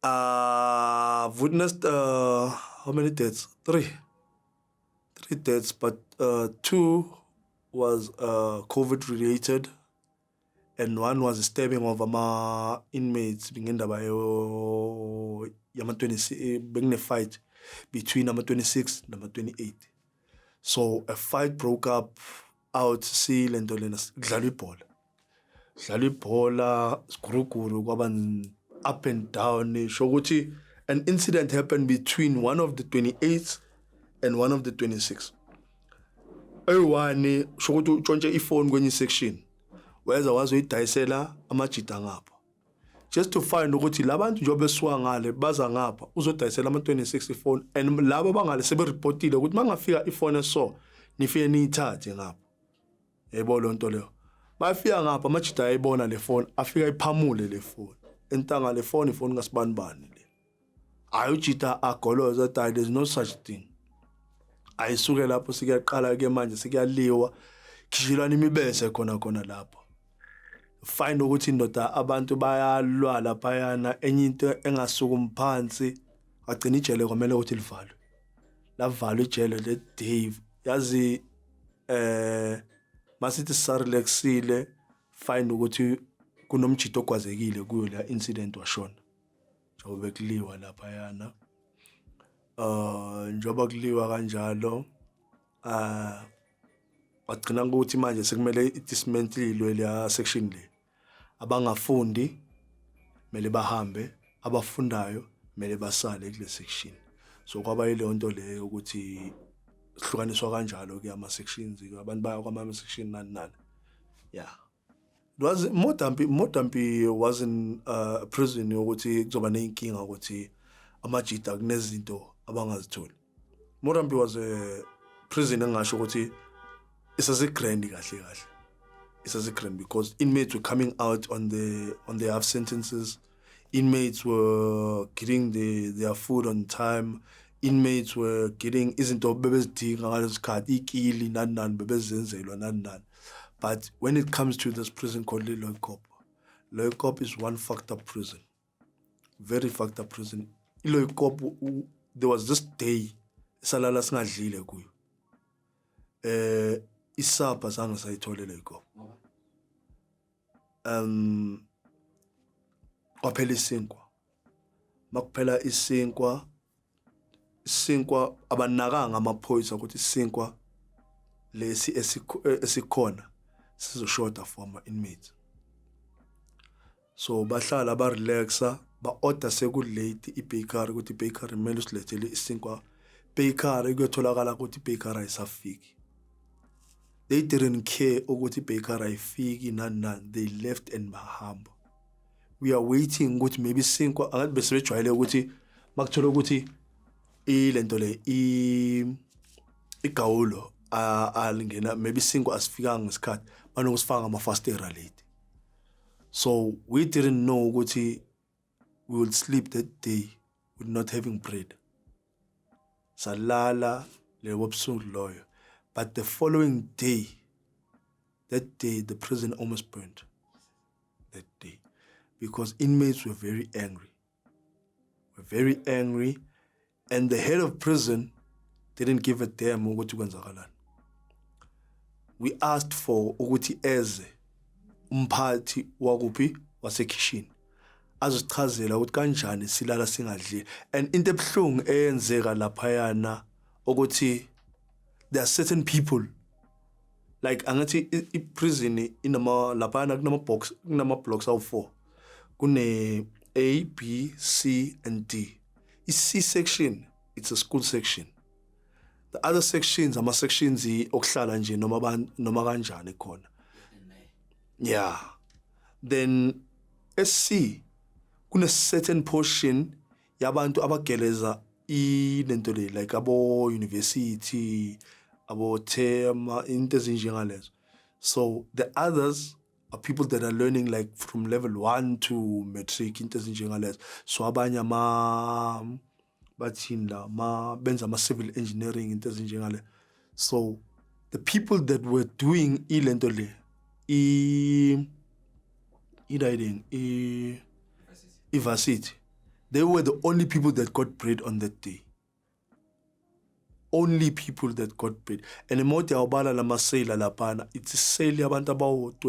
I've witnessed how many deaths? Three deaths, but two was COVID related, and one was a stabbing of inmates being in the yama 26 being a fight between number 26 number 28. So a fight broke up out see lentolena kudlalwa ibhola siguruguru kwaba up and down show ukuthi an incident happened between one of the 28 and one of the 26. Eyiwani show ukuthi utshontshe iphone kwenye section weza wazoyidayisela amajita ngapha just to find ukuthi labantu njobe beswa ngale baza ngapha uzodayisela ama-26 iphone and labo bangale sebereportile ukuthi mangafika iphone eso nifike niyithathe ngapha yebo lonto leyo bafika ngapha amajita ayibona le phone afika iphamule le phone entanga le phone ifone ngasibanibani le ayujita agoloza that there's no such thing ayisuke lapho sikuyaqala ke manje sikuyaliwa kishilana imibese khona lapho find ukuthi indoda abantu bayalwa laphayana enye into engasukumi phansi agcina ijele kwamele ukuthi livalwe lavalwe ijele le day yazi masithi sarelaxile find ukuthi kunomjito ogwazekile kuyo la incident washona njobe kuliwa laphayana njoba kuliwa kanjalo wagcina ukuthi manje sekumele idismantle le section le abangafundi mele bahambe abafundayo mele basale kule section so kwaba ile nto le ukuthi sihlukaniswa kanjalo ke ama sections abantu baya kwama section nani yeah it was Modampi wasn't a prison ukuthi kuzoba nenkinga ukuthi amajita kunezinto abangazitholi. Modampi was a prison engasho ukuthi grand kahle. It's grand because inmates were coming out on their half sentences. Inmates were getting their food on time. Inmates were getting izinto bebezidinga ngalesikhathi ikili nani bebezenzelwa nani. But when it comes to this prison called Loikop is one fucked up prison. Very fucked up prison. Loikop, there was this day salala singadlile kuyo. Isapha zange sayithole Loikop. Kwaphela isinkwa. Makuphela isinkwa abanakanga amaphoyisa ukuthi isinkwa lesi esikhona sizoshota for ama inmates. So bahlala ba relaxa ba order sekulate ibakery ukuthi ibakery kumele usilethele isinkwa bakery kuyotholakala ukuthi ibakery ayisafiki. They didn't care ukuthi ibakery ayifiki nani they left and bahamba. We are waiting ukuthi maybe isinkwa angathi bese bejwayele ukuthi makuthola ukuthi ilento le igawulo alingena maybe isinkwa asifikanga ngesikhathi banokusifaka amafastera late. So we didn't know ukuthi we would sleep that day with not having bread. Salala le wobsuku loyo. But the following day, that day the prison almost burned. That day. Because inmates were very angry. And the head of prison didn't give a damn ukuthi kwenzakalani. We asked for ukuthi eze umphathi wakuphi wasekitchen azochazela ukuthi kanjani silala singadli. And into ebuhlungu eyenzeka laphayana ukuthi there are certain people like angathi iprison inama laphayana kunama blocks awu4 kune A, B, C and D. I-C section it's a school section. The other sections ama sections okuhlala nje noma kanjani khona. Yeah. Then SC kuna certain portion yabantu abageleza ilento le like abo university abo tema into ezinjengalezo. So the others are people that are learning like from level 1 to matric into ezinjengalezo. So abanye bathini la benza ama civil engineering into ezinjengale. So the people that were doing ilento le i-varsity They were the only people that got bread on that day. Only people that got bread. And imoti awubala lama sale lapana, it's a sale yabantu about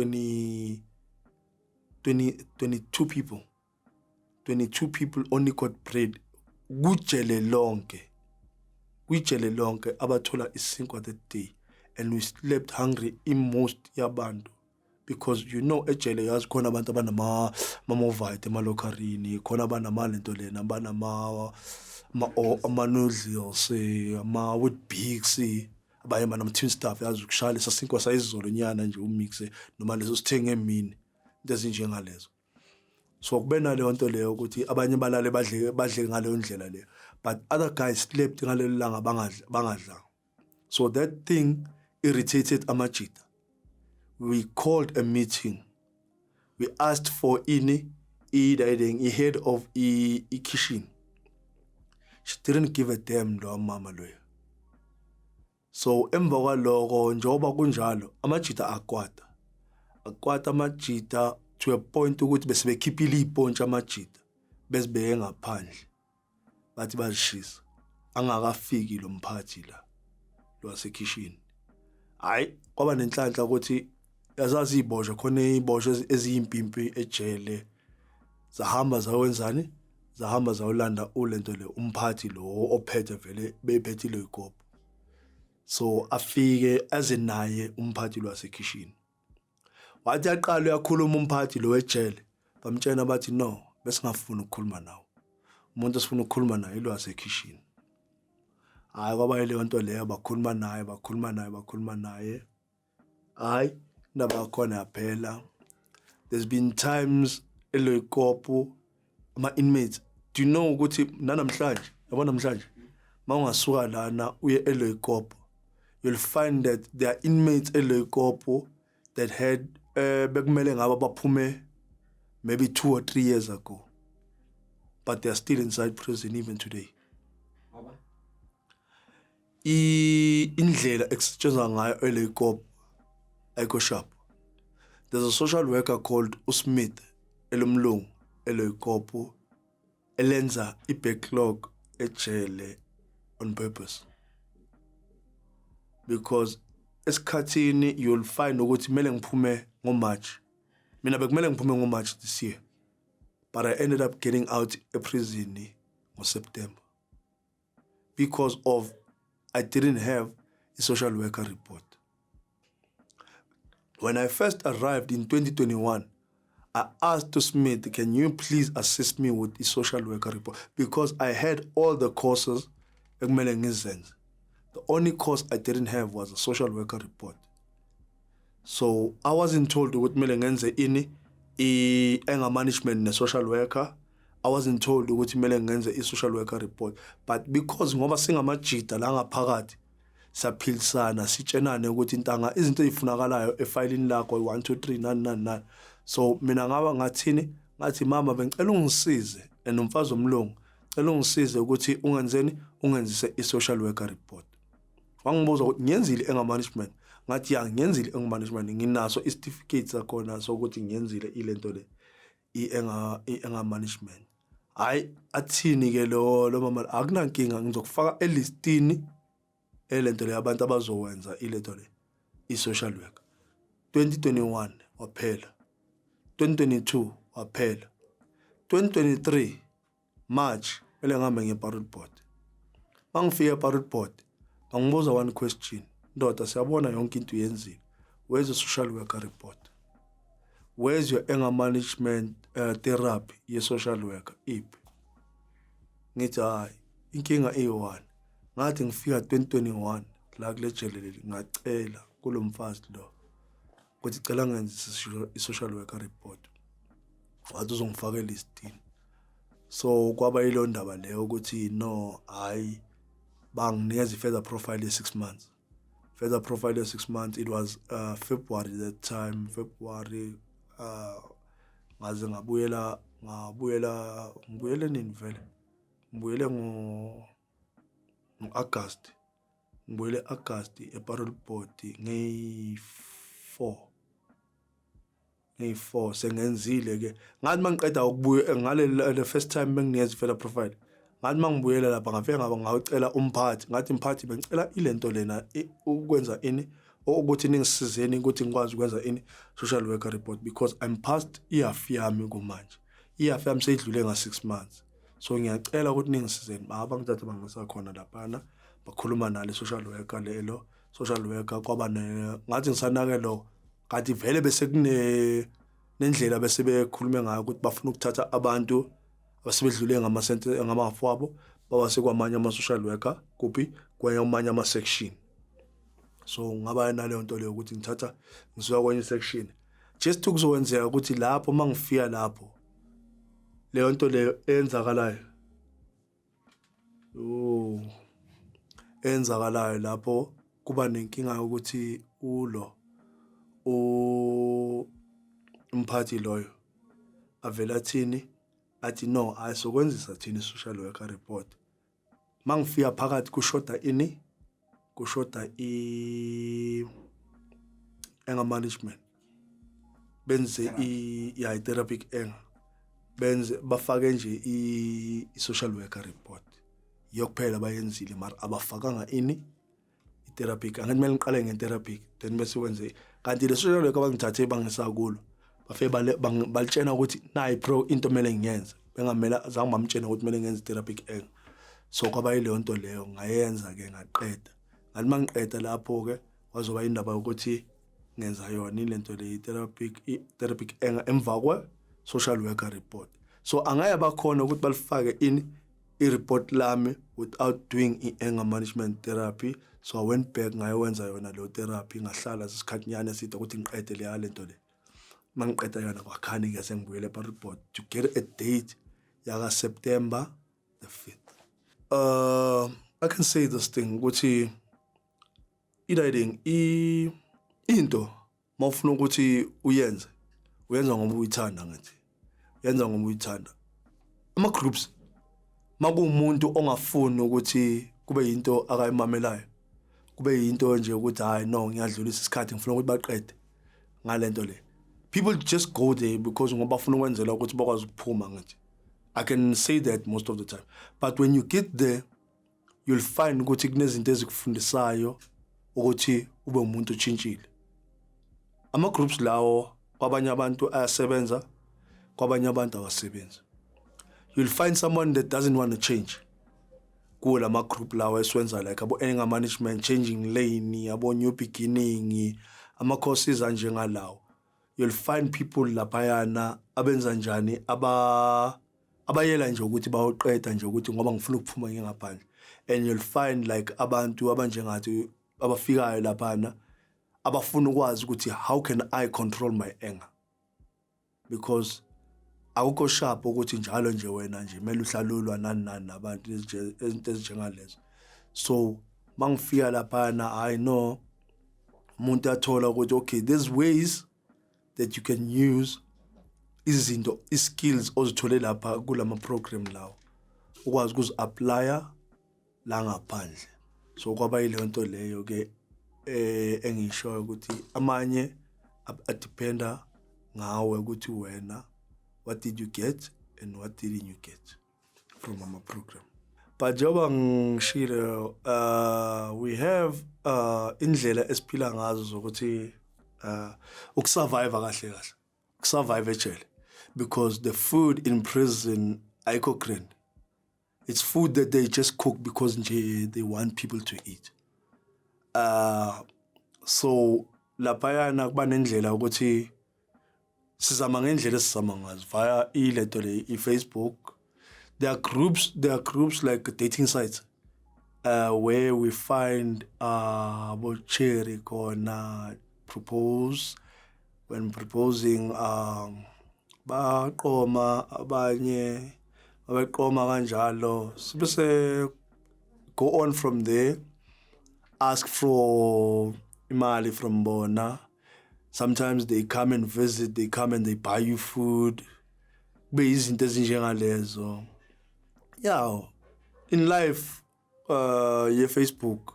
22 people. 22 people only got bread. Kujele lonke abathola isinkwa that day. And we slept hungry in most yabantu. Because ejele yazi khona abantu abanama mamovite emalokharini, khona abanamalento lena, ama-noodles, ama-Weet-Bix, abanye banama-tin stuff yazi ukushaya lesa sinkwa sayizolo nyana nje umixe noma leso sithenge emini, into ezinjengalezo. So kube naleyo nto leyo ukuthi abanye balale badle ngaleyo ndlela leyo, but other guys slept ngalelo langa bangadla. So that thing irritated amajita. We called a meeting. We asked for head of kitchen. She didn't give a damn lo mama loyo. So emva kwaloko njengoba kunjalo amajita akwata amajita to a point ukuthi bese bekhiphile ipontsha amajita bese beye ngaphandle bathi bazishisa angakafiki lo mphathi la lwasekitchen. Hayi kwaba nenhlanhla ukuthi yazazi ibosho khona ibosho eziyimpimpi ejele zahamba zawenzani zahamba zawulanda ulento le umphathi lo ophethe vele bephethile igobho. So afike aze naye umphathi lwasekitchen. Wathi aqala uyakhuluma umphathi lo ejele, bamtshela bathi no, besingafuni ukukhuluma nawe. Umuntu esifuna ukukhuluma naye lwasekitchen. Hayi kwaba ile nto leyo bakhuluma naye. Hayi indaba yakhona yaphela. There's been times eLoikopo ama-inmates, do you know ukuthi namhlanje mawungasuka lana uye eLoikopo, you'll find that there are inmates eLoikopo that had bekumele ngaba baphume maybe 2 or 3 years ago, but they are still inside prison even today. Indlela esetshenzwa ngayo eLoikopo ayikho sharp. There's a social worker called Usmith elomlungu eLoikopo elenza i-backlog ejele on purpose, because esikhathini you'll find ukuthi kumele ngiphume ngoMarch. Mina bekumele ngiphume ngoMarch this year, but I ended up getting out prison ngoSeptember because of I didn't have a social worker report. When I first arrived in 2021, I asked Smith, can you please assist me with the social worker report? Because I had all the courses. The only course I didn't have was a social worker report. So I wasn't told what ngenze anger management ne social worker. I wasn't told what ngenze social worker report. But because ngoba singamajita la ngaphakathi saphilisana sitshenane ukuthi intanga izinto ezifunakalayo efilini lakho 1 2 3 9. So mina ngaba ngathi mama bengicela ungisize nomfazi omlungu cela ungisize ukuthi ungenzise i-social worker report. Wangibuza ukuthi ngiyenzile anger management, ngathi ya ngiyenzile anger management, nginaso i-certificate sakhona sokuthi ngiyenzile ilento le i-anger management. Hayi athini ke lo mama akunankinga ngizokufaka elistini elento le abantu abazowenza ilento le i-social worker. 2021 waphela, 2022 waphela, 2023 March ele ngihambe nge-parole board. Mangifika e-parole board bangibuza one question, ndoda siyabona yonke into yenzile, where's the social worker report? Where's your anger management therapy ye-social worker? Iphi? Ngithi hayi inkinga eyi-1. Ngathi ngifika 2021 la kule jele leli ngacela kulo mfazi lo ukuthi cela ngenze i-social worker report. Wathi uzongifaka elistini. So kwaba yilo ndaba leyo ukuthi no hayi banginikeza i-further profile ye-6 months. Further profile ye-6 months, it was February that time. February ngaze ngabuyela nini vele? Ngibuyele ngo-August. Ngibuyele August e-parole board ngeyi-4. ngiyi4 sengenzile ke ngathi mangiqeda ukubuya ngale the first time benginikeza ifela profile ngathi mangibuyela lapha ngafika ngawucela umphathi ngathi umphathi bengicela ilento lena ukwenza ini ukuthi ningisizeni ukuthi ngikwazi ukwenza ini social worker report because I'm past ihalf yami kumanje ihalf yami seyidlule nga6 months so ngiyacela ukuthi ningisizeni abangithatha bangisakhona laphana bakhuluma nale social worker lelo social worker kwaba ngathi ngisanake lo kanti vele bese nendlela bese bekhulume ngayo ukuthi bafuna ukuthatha abantu abasebedlule ngamasente ngamafwabo bawase kwamanye ama-social worker kuphi kwamanye ama-section so ngaba naleyo nto leyo ukuthi ngithatha ngisuka kwenye section just ukuzokwenzeka ukuthi lapho mangifika lapho leyo nto leyo enzakalayo enzakalayo lapho kuba nenkinga ukuthi umphathi loyo avela athini athi no ayisokwenzisa thina social worker report mangifika phakathi kushoda ini kushoda anger management benze i-therapeutic anger benze bafake nje i-social worker report yokuphela bayenzile mara abafakanga ini i-therapeutic angathi kumele ngiqale nge-therapeutic then bese wenze kanti le social worker bangithathe bangisakulo bafe balitshena ukuthi nayi pro into kumele ngiyenze bengamela azange bamtshena ukuthi kumele ngenze i-therapeutic anger so kwaba yileyo nto leyo ngayenza ke ngaqeda ngathi mangiqeda lapho ke wazoba indaba ukuthi ngenza yona ilento le i-therapeutic anger emva kwe social worker report so angaya bakhona ukuthi balifake in i-report lami without doing i-anger management therapy so I went back ngayenza yona leyo therapy ngahlala isikhathinyana eside ukuthi ngiqede le lento le mangiqeda yona kwakhani ke sengibuyele pa report to get a date yaka September the 5th. I can say this thing ukuthi ididing into mawufuna ukuthi uyenza ngoba uyithanda ngathi yenza ngoba uyithanda ama groups makuumuntu ongafuni ukuthi kube into akayimamelayo kube into nje ukuthi hayi no ngiyadlulisa isikhathi ngifuna ukuthi baqede ngalento le people just go there because ngoba bafuna ukwenzela ukuthi bakwazi ukuphuma ngathi I can say that most of the time but when you get there you'll find ukuthi kunezinto ezikufundisayo ukuthi ube umuntu otshintshile ama groups lawo kwabanye abantu ayasebenza kwabanye abantu awasebenzi you'll find someone that doesn't want to change kula ma group lawo eswenza like abo anger management changing lane abo new beginning ama courses anjengalawo you'll find people laphayana abenza njani abayela nje ukuthi bayoqeda nje ukuthi ngoba ngifuna ukuphuma ngingaphandle and you'll find like abantu abanjengathi abafikayo laphana abafuna ukwazi ukuthi how can I control my anger because awukho sharp ukuthi njalo nje wena nje kumele uhlalulwa nani nabantu izinto ezinjengalezo so mangifika laphana I know umuntu athola ukuthi okay there's ways that you can use izinto skills ozithole lapha kulama program lawo ukwazi ukuzi-applya la ngaphandle so kwaba yile nto leyo ke engisho ukuthi amanye adependa ngawe ukuthi wena what did you get and what didn't you get from our program but njengoba ngishilo we have indlela esiphila ngazo zokuthi ukusurvive kahle ukusurvive ejele because the food in prison ayikho grand it's food that they just cook because nje they want people to eat so laphayana kuba nendlela ukuthi sizama ngendlela esizama ngazo via ilento le iFacebook there are groups like dating sites where we find bocherry khona propose when proposing baqoma abanye abaqoma kanjalo sibese go on from there ask for imali from bona sometimes they come and visit they come and they buy you food kube izinto ezinjengalezo yeah in life ye Facebook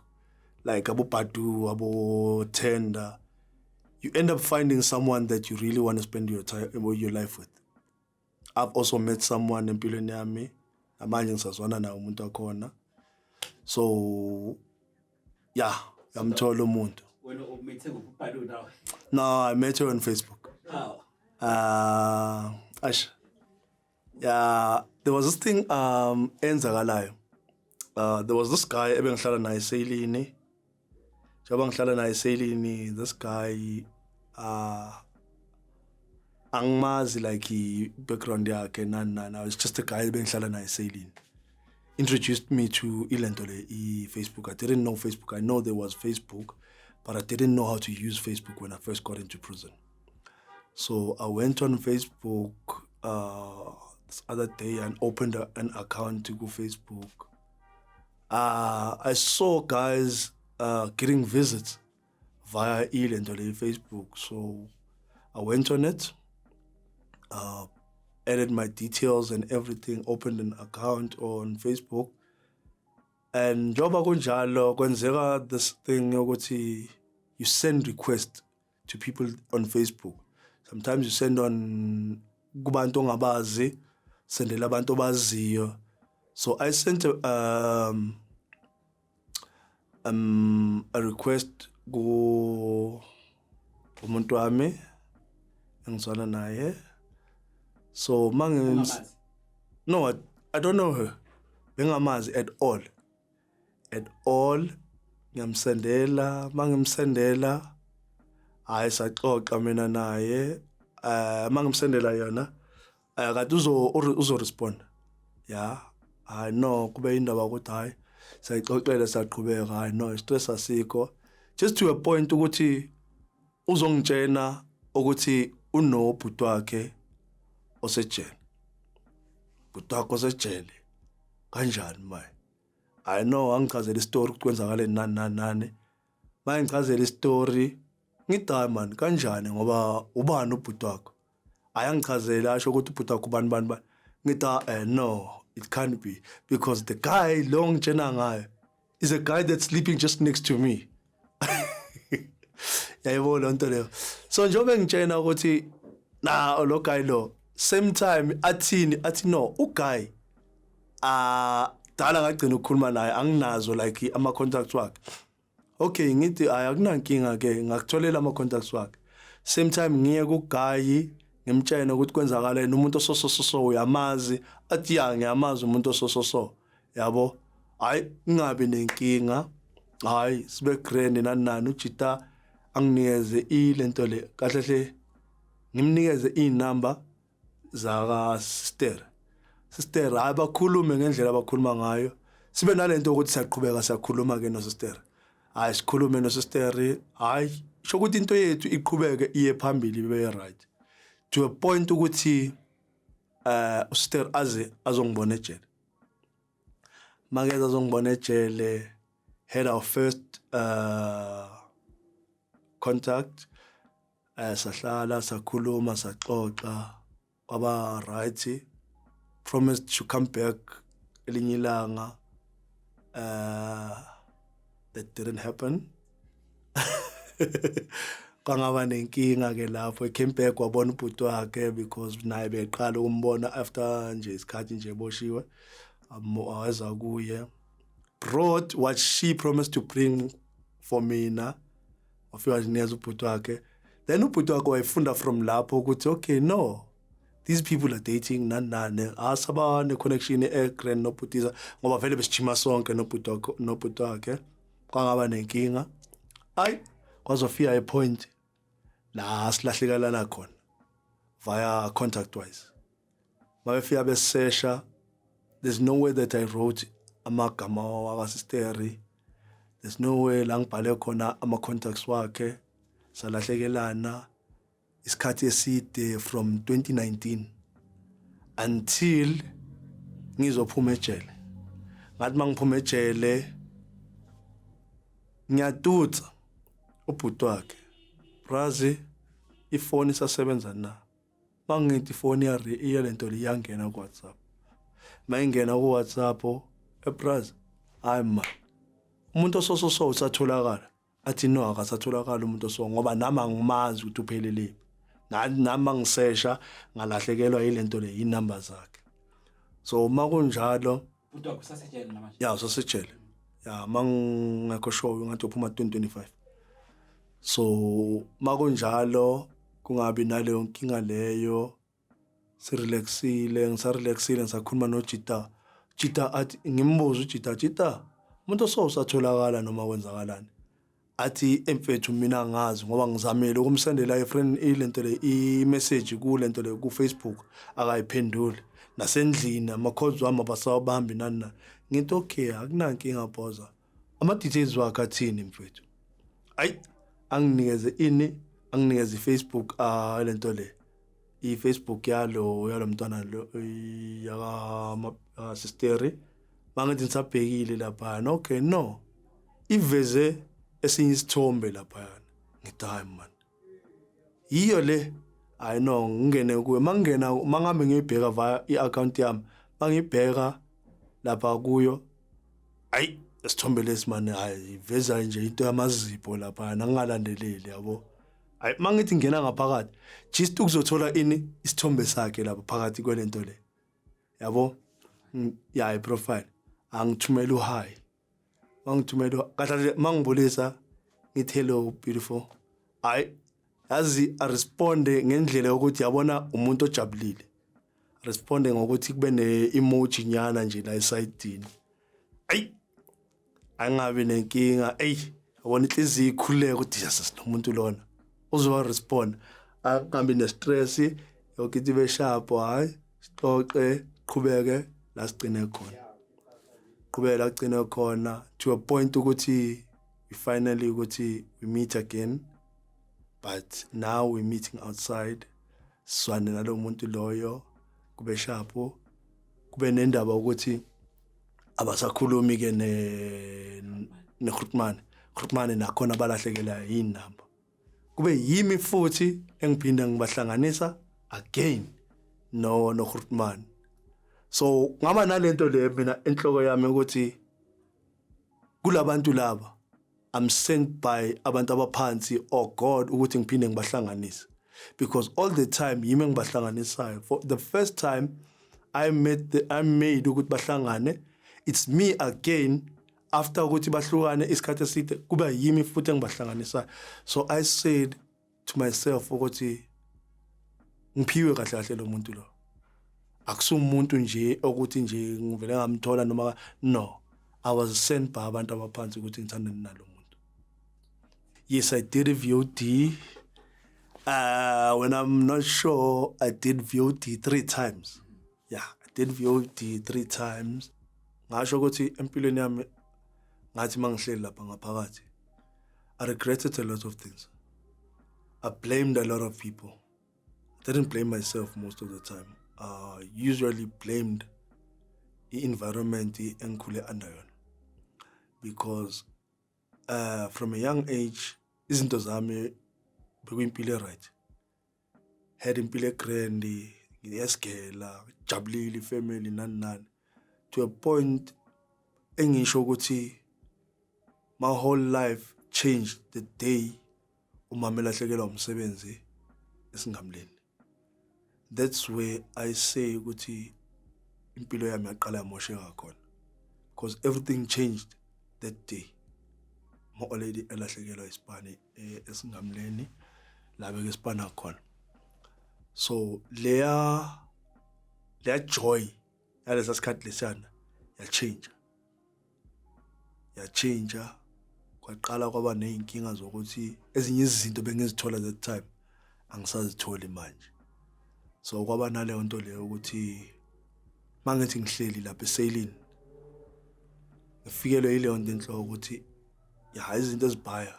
like abo Badu abo Tender you end up finding someone that you really want to spend your life with. I've also met someone empilweni yami namanje ngisazwana naye umuntu akhona. So yeah, ngamthola umuntu. Wena umethe ngokubhalo nawe? No, I met her on Facebook. How? Yeah, there was this thing enzakalayo. There was this guy ebengihlala naye eSeilini. Njengoba ngihlala naye eSeilini, this guy angimazi like background yakhe nani. I was just a guy ebengihlala naye eSeilini. Introduced me to ilentole Facebook. I didn't know Facebook. I know there was Facebook, but I didn't know how to use Facebook when I first got into prison. So I went on Facebook this other day and opened an account to go Facebook. I saw guys getting visits via ilentole Facebook. So I went on it, added my details and everything, opened an account on Facebook. And njoba kunjalo kwenzeka this thing yokuthi you send requests to people on Facebook. Sometimes you send on kubantu ongabazi, sendela abantu obaziyo. So I sent a request ku umuntu wami engizwana naye. So no, I don't know her. Bengamazi at all. At all. Ngiyamsendela, mangimsendela saxoxa mina naye. Mangimsendela yona, kade uzo respond. Yeah. I know kube indaba ukuthi hayi sayixoxela saqhubeka, hayi no stress asikho. Just to a point ukuthi uzongitshena ukuthi unobhuti wakhe osejele. Bhuti wakhe osejele kanjani manje? I know angichazela istory ukuthi kwenzakale nani. Mangichazela istory ngithi man kanjani ngoba ubani ubhuti wakho? Ayangichazela asho ukuthi ubhuti wakho bani. Ngithi no, it can't be because the guy long ngitshena ngayo is a guy that's sleeping just next to me. Yayibona into leyo. So njengoba ngitshena ukuthi lo guy lo same time athi no uguy dala ngagcina ukukhuluma naye anginazo like ama contacts wakhe. Okay ngithi akunankinga ke ngakutholela ama contacts wakhe. Same time ngiye ku guy ngimtshela ukuthi kwenzakaleni umuntu osososo uyamazi athi ya ngiyamazi umuntu osososo yabo. Hayi ingabe nenkinga. Hayi sibe grand nani uJita anginikeze ilento le kahle ngimnikeze inamba zaka sister hayi bakhulume ngendlela abakhuluma ngayo. Sibe nalento ukuthi siyakhuluma ke no sister. Hayi sikhulume no sister. Hayi sho ukuthi into yethu iqhubeke iye phambili ibe right to a point ukuthi usister azongibona ejele. Makeza azongibona ejele, had our first contact. Sahlala sakhuluma saxoxa kwaba right. Promised to come back elinye ilanga. That didn't happen. Kwangaba nenkinga ke lapho. Came back wabona ubhuti wakhe because naye beqala ukumbona after nje isikhathi nje boshiwe. Aweza kuye. Brought what she promised to bring for mina. Wafika niyeza ubhuti wakhe. Then ubhuti wakhe wayifunda from lapho ukuthi okay no, these people are dating nani asaba ne connection eGrand nobhutiza ngoba vele besichima sonke nobhuti wakhe. Kwangaba nenkinga. Ay kwazofika a point la silahlekelana khona via contact wise. Mabefika besesha, there's no way that I wrote amagama wakasisteri. There's no way la ngibhale khona ama contacts wakhe. Salahlekelana isikhathi eside from 2019 until ngizophuma ejele. Ngathi mangiphuma ejele ngiyatutsa ubhuti wakhe. Brazi ifoni isasebenza na. Mangithi ifoni iya lento liyangena ku WhatsApp. Mayingena ku WhatsApp ebrazi hayi man. Umuntu osososo usatholakala. athi no akasatholakala umuntu so ngoba nami angimazi ukuthi uphelele nami ngisesha ngalahlekelwa yilento le inumber zakhe so makunjalo Uthi kusasejele namanje. ya usasejele ya mangakho show ngathi uphuma 2025 so makunjalo kungabi naleyo nkinga leyo sirelaxile ngisakhuluma noJita athi ngimbuza uJita umuntu osatholakala noma kwenzakalani athi emfethu mina ngazi ngoba ngizamile ukumsendela ifriend ilento le imessage kulento le ku Facebook akayiphenduli nasendlini amakhozi wami abasawabambi nani ngithi okay akunankinga phoza ama details wakhe athini mfethu ayi anginikeze Facebook lento le iFacebook yalo mntwana lo yaka sister mangithi ngisabhekile lapha okay no iveze esinye isithombe lapha ngithi hayi man yiyo le I know ngingene kuwe mangabe ngiyibheka via iaccount yami mangibheka lapha kuyo ayi isithombe lesimane hayi iveza nje into yamazipho lapha nangingalandeleli yabo ayi mangithi ngena ngaphakathi just ukuzothola isithombe sakhe lapha phakathi kwelento le yabo ya iprofile angithumela uhi mangithumela kahle mangibulisa ngithi hello beautiful ayi yazi a responde ngendlela yokuthi yabona umuntu ojabulile responde ngokuthi kube ne-emoji nyana nje la esayidini ayi angabe nenkinga yabona inhliziyo ikhuleka ukuthi yasinomuntu lona uzoba respond angabe ne-stress yokuthi be sharp hayi sixoxe qhubeke la sigcine khona to a point ukuthi we finally ukuthi we meet again. But now we're meeting outside. Swane nalo muntu loyo kube sharpo kube nendaba ukuthi abasakhulumi ke ne Grootman nakhona balahlekela inamba. Kube yimi futhi engiphinda ngibahlanganisa again no Grootman. So ngaba nalento le mina enhloko yami ukuthi kulabantu laba I'm sent by abantu abaphansi or God ukuthi ngiphinde ngibahlanganise because all the time yimi ngibahlanganisayo. For the first time I made ukuthi bahlangane, it's me again after ukuthi bahlukane isikhathi eside kuba yimi futhi engibahlanganisayo. So I said to myself ukuthi ngiphiwe kahle kahle lo muntu lo akusumuntu nje ukuthi nje ngivele ngamthola noma no, I was sent by abantu abaphansi ukuthi ngithandane nalo. Yes, I did a VOD. When I'm not sure, I did VOD 3 times. Yeah, I did VOD 3 times. Ngasho ukuthi empilweni yami ngathi mangihleli lapha ngaphakathi. I regretted a lot of things. I blamed a lot of people. I didn't blame myself most of the time. I usually blamed the environment engikhule under yona. Because from a young age, izinto zami bekuyimpilo right. Had impilo grand, ngiyesgela, jabulile family nani to a point engisho ukuthi my whole life changed the day umama elahlekelwa umsebenzi esingamleni. That's where I say ukuthi impilo yami yaqala yamosheka khona because everything changed that day. Mo already elahlekelwa isipani esingamleni la beke isipana khona. So leya joy yalesa sikhathi lesana ya change kwaqala kwaba nezinkinga zokuthi ezinye izinto bengizithola that time angisazitholi manje. So kwaba naleyo nto leyo ukuthi mangithi ngihleli lapha eSailini ngifikelwe yileyo nto enhloko ukuthi ya izinto ezibhaya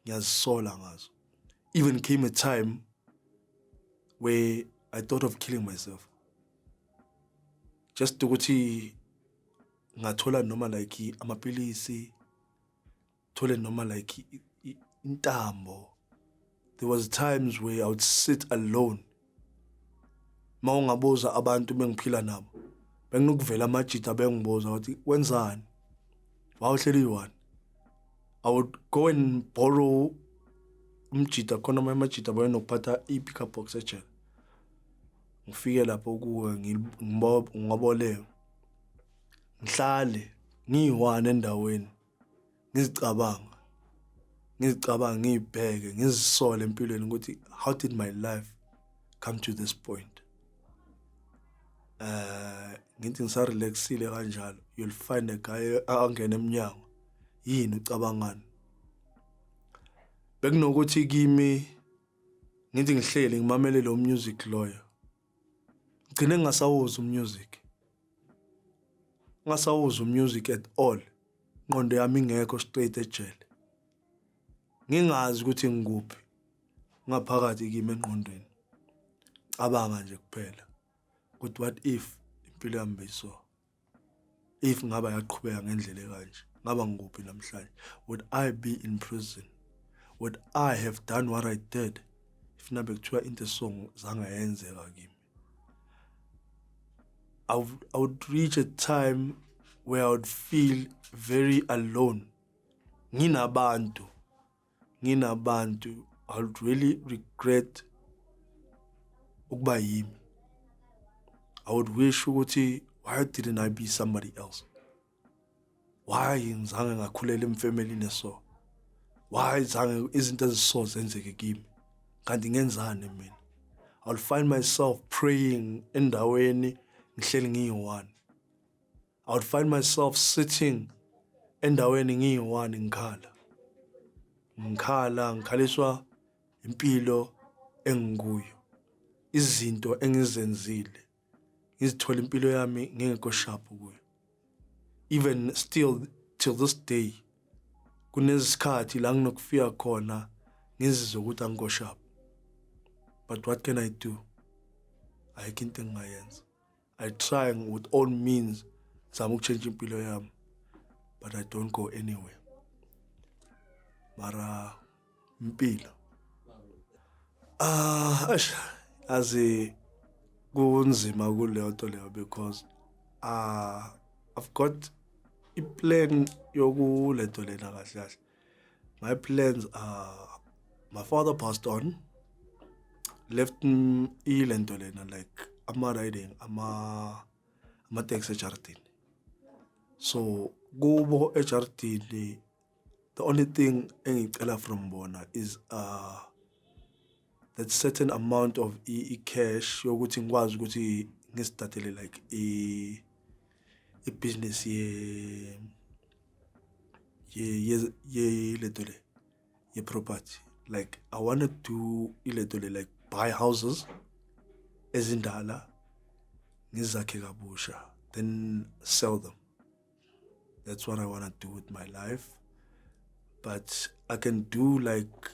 ngiyazisola ngazo. Even came a time where I thought of killing myself. Just ukuthi ngathola noma like amapilisi, thole noma like intambo. There was times where I would sit alone. Mawungabuza abantu bengiphila nabo. Benginokuvela amajita bengibuza ukuthi wenzani? Wawuhleli yiwani? I would go and borrow umjida khona amajida bayenokuphatha i-pickup box ejele. Ngifike lapho kuwe ngiboleke. Ngihlale ngiyi-one endaweni. Ngizicabanga ngibheke ngizisole empilweni ukuthi how did my life come to this point. Ngithi ngisarelaxile kanjalo, you'll find a guy angena emnyango. Yini ucabangani? Bekunokuthi kimi ngithi ngihleli ngimamele lo music lawyer. Ngcine ngasawuza umusic. Ngasawuza umusic at all. Ingqondo yami ingekho straight ejele. Ngingazi ukuthi ngikuphi ngaphakathi kimi engqondweni. Cabanga nje kuphela. But what if impilo yami beyiso? If ngaba yaqhubeka ngendlela ekanje, ngaba ngikuphi namhlanje? Would I be in prison? Would I have done what I did if nabe kuthiwa into esong zange yenzeka kimi? I would reach a time where I would feel very alone. Nginabantu. I would really regret ukuba yimi. I would wish ukuthi why didn't I be somebody else? Why ngizange ngakhulela emfamilini eso? Why zange izinto eziso zenzeke kimi? Kanti ngenzani mina? I will find myself praying endaweni ngihleli ngiyi-one. I would find myself sitting endaweni ngiyi-one ngikhaliswa impilo engikuyo. Izinto engizenzile. Ngizithola impilo yami ngekho sharp kuyo. Even still till this day kunesikhathi la nginokufika khona ngizizwe ukuthi angikho sharp. But what can I do? Ayikho into engingayenza. I try with all means zama ukuchange impilo yami, but I don't go anywhere. Mara impilo azi kunzima kuleyo nto leyo because I've got a plan yokuleto lena kahle kahle. My plans are, my father passed on, left ilento lena like riding ama-taxi ejardini. So kubo ejardini, the only thing engicela from bona is that certain amount of cash yokuthi ngikwazi ukuthi ngistartele like business ye property. Like I want to do like buy houses ezindala ngizakhe kabusha, then sell them. That's what I want to do with my life. But I can do like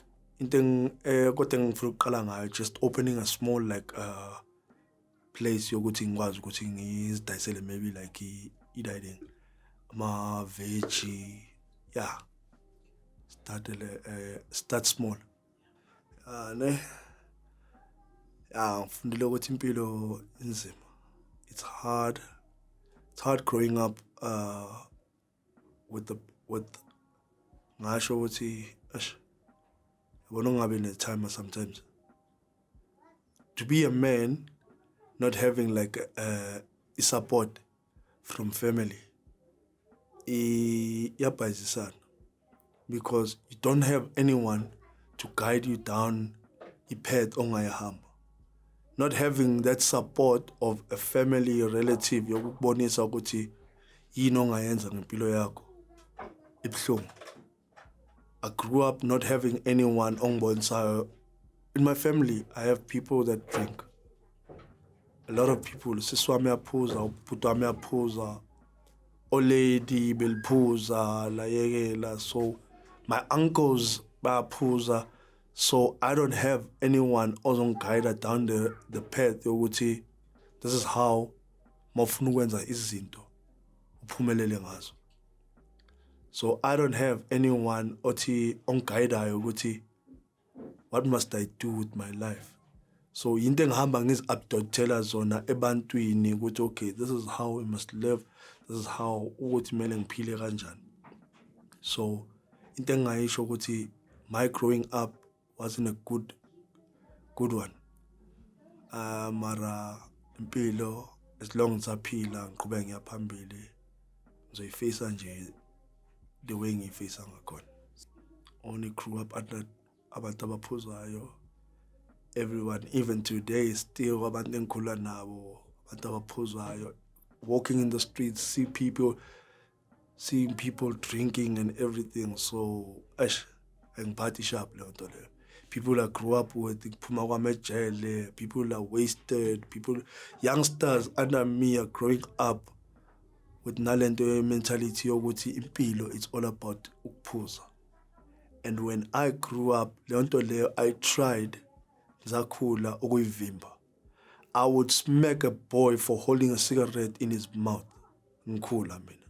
just opening a small like place yokuthi ngikwazi ukuthi ngizidayisele maybe like idayini ama veggie, yeah, start small. Ngifundile ukuthi impilo inzima. It's hard growing up with ngasho ukuthi yabona ungabe ne-time sometimes to be a man not having like support from family iyabhayizisana, because you don't have anyone to guide you down path ongayihamba. Not having that support of a family relative yokubonisa ukuthi yini ongayenza ngempilo yakho ibhlungu. I grew up not having anyone ongibonisayo. In my family, I have people that drink. A lot of people, sisi wami uyaphuza, ubhuti wami uyaphuza, olady beliphuza, layekela. So my uncles bayaphuza. So I don't have anyone ozongiguide down the path yokuthi this is how mawufuna ukwenza izinto uphumelele ngazo. So I don't have anyone othi onguidayo ukuthi what must I do with my life. So into engihamba ngizi-updatela zona ebantwini ukuthi okay, this is how we must live, this is how ukuthi kumele ngiphile kanjani. So into engayisho ukuthi my growing up wasn't a good one. Mara impilo as long as aphila ngiqhubeka ngiyaphambili ngizoyifisa nje the way ngiyifisa ngakhona. Only grew up under abantu abaphuzayo. Everyone, even today, still abantu engikhula nabo, abantu abaphuzayo, walking in the streets, seeing people drinking and everything. So, angiphathi sharp leyo nto leyo. People I grew up with, kuphuma kwamejele, people are wasted, youngsters under me are growing up with nalento mentality yokuthi impilo it's all about ukuphuza. And when I grew up, leyo nto leyo I tried zakhula ukuyivimba. I would smack a boy for holding a cigarette in his mouth. Ngikhula mina.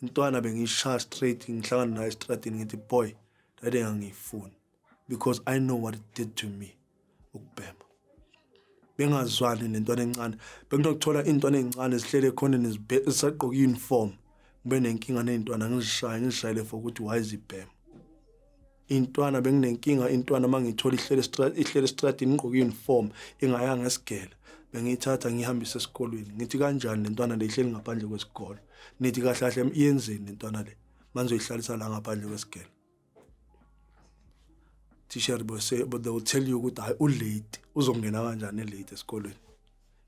Intwana bengishaya straight ngihlangana naye estradini ngithi boy, dade ngangifuni because I know what it did to me ukubhema. Bengazwani nentwana encane. Benginokuthola intwana ezincane zihlele khona nezisagqoka uniform. Ngibe nenkinga nezintwana ngizishayele for ukuthi why izibhema. Intwana benginenkinga intwana mangithola ihlele estradini ngigqoka uniform ingayanga esigela. Bengiyithatha ngihambise esikolweni. Ngithi kanjani lentwana le ihleli ngaphandle kwesikole. Nithi kahle kahle iyenzeni lentwana le. Manje uyihlalisa la ngaphandle kwesigela. Teacher but they will tell you ukuthi hayi ulate uzongena kanjani late esikolweni.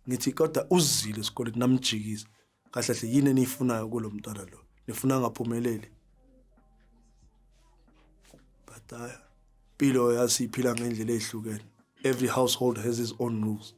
Ngithi kodwa uzile esikolweni namjikisa. Kahle kahle yini enifunayo kulomntwana lo? Nifuna ngaphumeleli. But impilo yasiphila ngendlela ezihlukene. Every household has its own rules.